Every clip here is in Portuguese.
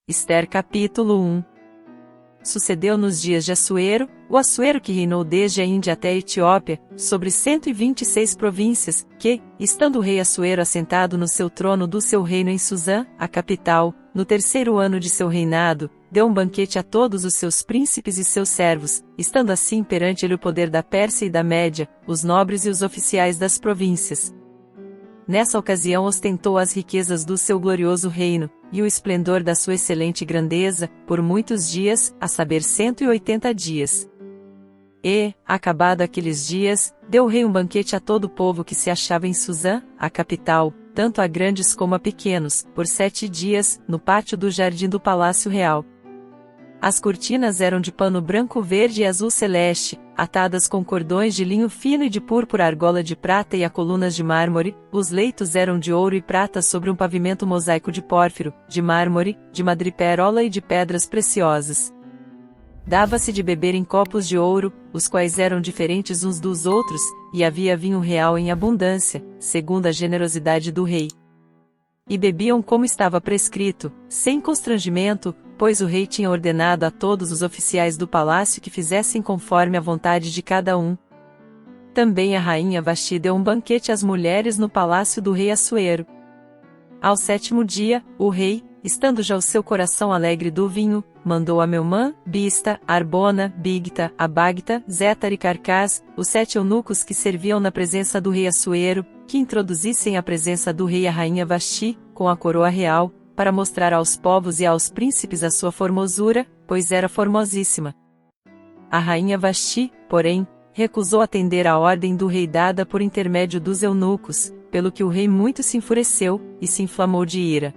Ester capítulo 1. Sucedeu nos dias de Assuero, o Assuero que reinou desde a Índia até a Etiópia, sobre 126 províncias, que, estando o rei Assuero assentado no seu trono do seu reino em Susã, a capital, no terceiro ano de seu reinado, deu um banquete a todos os seus príncipes e seus servos, estando assim perante ele o poder da Pérsia e da Média, os nobres e os oficiais das províncias. Nessa ocasião ostentou as riquezas do seu glorioso reino, e o esplendor da sua excelente grandeza, por muitos dias, a saber 180 dias. E, acabado aqueles dias, deu o rei um banquete a todo o povo que se achava em Susã, a capital, tanto a grandes como a pequenos, por 7 dias, no pátio do jardim do palácio real. As cortinas eram de pano branco, verde e azul celeste, atadas com cordões de linho fino e de púrpura, argola de prata e a colunas de mármore. Os leitos eram de ouro e prata sobre um pavimento mosaico de pórfiro, de mármore, de madrepérola e de pedras preciosas. Dava-se de beber em copos de ouro, os quais eram diferentes uns dos outros, e havia vinho real em abundância, segundo a generosidade do rei. E bebiam como estava prescrito, sem constrangimento, pois o rei tinha ordenado a todos os oficiais do palácio que fizessem conforme a vontade de cada um. Também a rainha Vasti deu um banquete às mulheres no palácio do rei Assuero. Ao 7º dia, o rei, estando já o seu coração alegre do vinho, mandou a Meumã, Bista, Arbona, Bigta, Abagta, Zétar e Carcás, os 7 eunucos que serviam na presença do rei Assuero, que introduzissem à presença do rei a rainha Vasti, com a coroa real, para mostrar aos povos e aos príncipes a sua formosura, pois era formosíssima. A rainha Vasti, porém, recusou atender à ordem do rei dada por intermédio dos eunucos, pelo que o rei muito se enfureceu, e se inflamou de ira.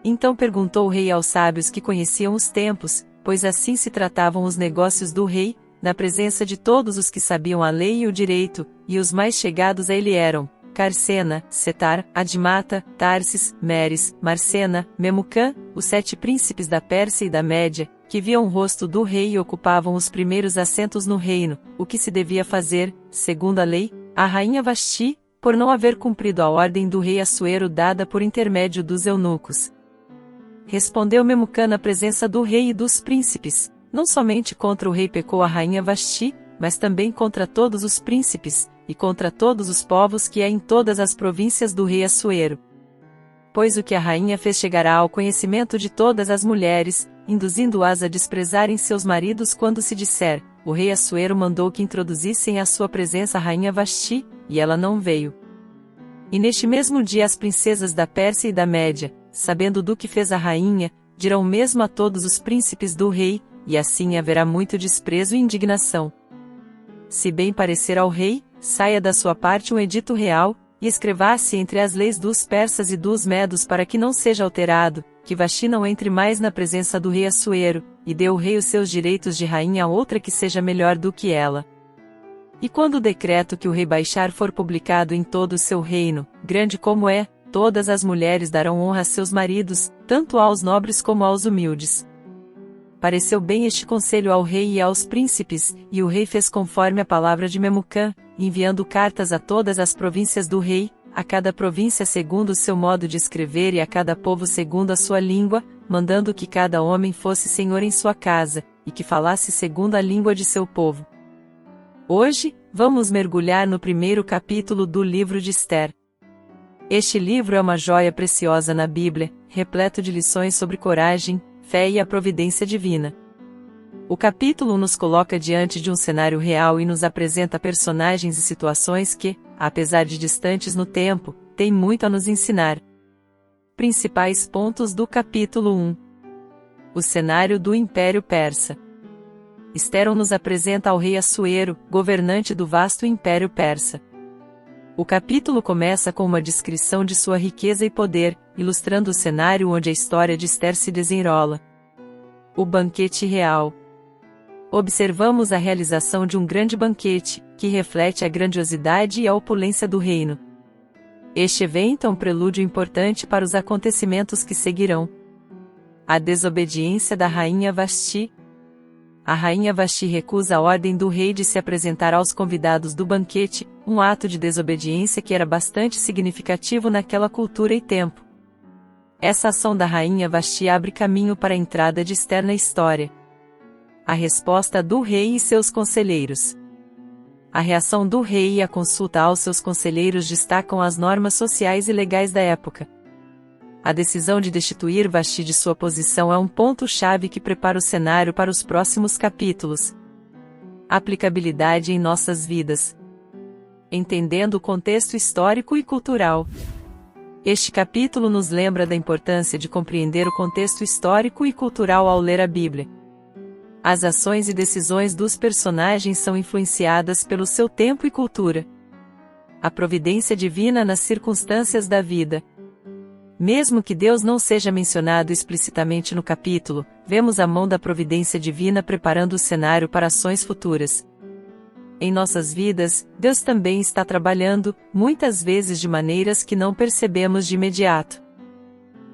Então perguntou o rei aos sábios que conheciam os tempos, pois assim se tratavam os negócios do rei, na presença de todos os que sabiam a lei e o direito, e os mais chegados a ele eram Carcena, Setar, Admata, Tarsis, Meres, Marcena, Memucã, os 7 príncipes da Pérsia e da Média, que viam o rosto do rei e ocupavam os primeiros assentos no reino, o que se devia fazer, segundo a lei, a rainha Vasti, por não haver cumprido a ordem do rei Assuero dada por intermédio dos eunucos. Respondeu Memucã na presença do rei e dos príncipes, não somente contra o rei pecou a rainha Vasti, mas também contra todos os príncipes, e contra todos os povos que há em todas as províncias do rei Assuero. Pois o que a rainha fez chegará ao conhecimento de todas as mulheres, induzindo-as a desprezarem seus maridos quando se disser, o rei Assuero mandou que introduzissem à sua presença a rainha Vasti, e ela não veio. E neste mesmo dia as princesas da Pérsia e da Média, sabendo do que fez a rainha, dirão mesmo a todos os príncipes do rei, e assim haverá muito desprezo e indignação. Se bem parecer ao rei, saia da sua parte um edito real, e escreva-se entre as leis dos persas e dos medos para que não seja alterado, que Vasti não entre mais na presença do rei Assuero, e dê o rei os seus direitos de rainha a outra que seja melhor do que ela. E quando o decreto que o rei baixar for publicado em todo o seu reino, grande como é, todas as mulheres darão honra a seus maridos, tanto aos nobres como aos humildes. Pareceu bem este conselho ao rei e aos príncipes, e o rei fez conforme a palavra de Memucã, enviando cartas a todas as províncias do rei, a cada província segundo o seu modo de escrever e a cada povo segundo a sua língua, mandando que cada homem fosse senhor em sua casa, e que falasse segundo a língua de seu povo. Hoje, vamos mergulhar no primeiro capítulo do livro de Ester. Este livro é uma joia preciosa na Bíblia, repleto de lições sobre coragem, fé e a providência divina. O capítulo nos coloca diante de um cenário real e nos apresenta personagens e situações que, apesar de distantes no tempo, têm muito a nos ensinar. Principais pontos do capítulo 1. O cenário do Império Persa. Ester nos apresenta ao rei Assuero, governante do vasto Império Persa. O capítulo começa com uma descrição de sua riqueza e poder, ilustrando o cenário onde a história de Ester se desenrola. O banquete real. Observamos a realização de um grande banquete, que reflete a grandiosidade e a opulência do reino. Este evento é um prelúdio importante para os acontecimentos que seguirão. A desobediência da rainha Vasti. A rainha Vasti recusa a ordem do rei de se apresentar aos convidados do banquete, um ato de desobediência que era bastante significativo naquela cultura e tempo. Essa ação da rainha Vasti abre caminho para a entrada de Ester na história. A resposta do rei e seus conselheiros. A reação do rei e a consulta aos seus conselheiros destacam as normas sociais e legais da época. A decisão de destituir Vasti de sua posição é um ponto-chave que prepara o cenário para os próximos capítulos. Aplicabilidade em nossas vidas. Entendendo o contexto histórico e cultural. Este capítulo nos lembra da importância de compreender o contexto histórico e cultural ao ler a Bíblia. As ações e decisões dos personagens são influenciadas pelo seu tempo e cultura. A providência divina nas circunstâncias da vida. Mesmo que Deus não seja mencionado explicitamente no capítulo, vemos a mão da providência divina preparando o cenário para ações futuras. Em nossas vidas, Deus também está trabalhando, muitas vezes de maneiras que não percebemos de imediato.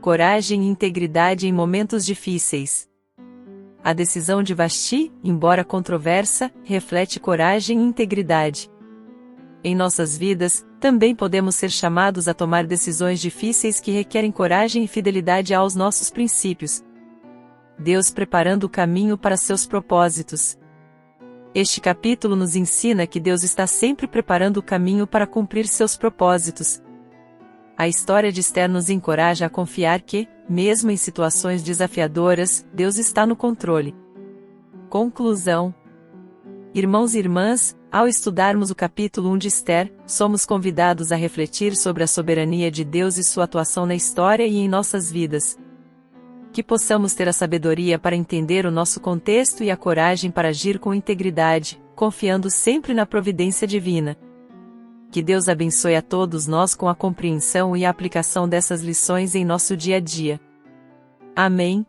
Coragem e integridade em momentos difíceis. A decisão de Vasti, embora controversa, reflete coragem e integridade. Em nossas vidas, também podemos ser chamados a tomar decisões difíceis que requerem coragem e fidelidade aos nossos princípios. Deus preparando o caminho para seus propósitos. Este capítulo nos ensina que Deus está sempre preparando o caminho para cumprir seus propósitos. A história de Ester nos encoraja a confiar que, mesmo em situações desafiadoras, Deus está no controle. Conclusão. Irmãos e irmãs, ao estudarmos o capítulo 1 de Ester, somos convidados a refletir sobre a soberania de Deus e sua atuação na história e em nossas vidas. Que possamos ter a sabedoria para entender o nosso contexto e a coragem para agir com integridade, confiando sempre na providência divina. Que Deus abençoe a todos nós com a compreensão e a aplicação dessas lições em nosso dia a dia. Amém.